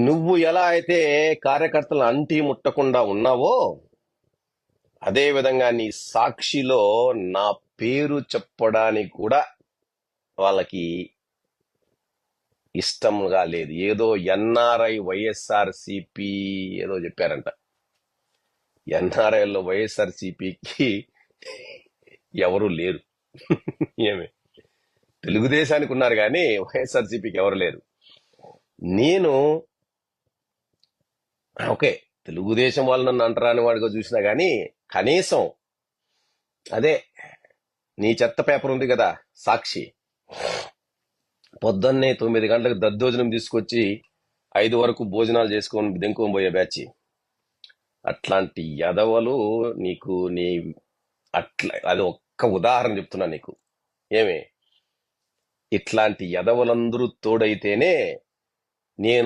నువ్వు ఎలా అయితే కార్యకర్తలను అంటి ముట్టకుండా ఉన్నావో అదే విధంగా నీ సాక్షిలో నా పేరు చెప్పడానికి కూడా వాళ్ళకి ఇష్టంగా లేదు. ఏదో ఎన్ఆర్ఐ వైఎస్ఆర్ సిపి ఏదో చెప్పారంట. ఎన్ఆర్ఐలో వైఎస్ఆర్ సిపికి ఎవరు లేరు. ఏమి తెలుగుదేశానికి ఉన్నారు కానీ వైఎస్ఆర్ సిపికి ఎవరు లేరు. నేను ఓకే, తెలుగుదేశం వాళ్ళు నన్ను అంటరాని వాడిగా చూసినా గానీ కనీసం అదే నీ చెత్త పేపర్ ఉంది కదా సాక్షి, పొద్దున్నే 9 గంటలకు దద్దోజనం తీసుకొచ్చి 5 వరకు భోజనాలు చేసుకొని దెంకొని పోయే బ్యాచ్. అట్లాంటి యదవలు నీకు నీ అట్లా అది ఒక్క ఉదాహరణ చెప్తున్నా నీకు. ఏమి ఇట్లాంటి యదవలందరూ తోడైతేనే నేను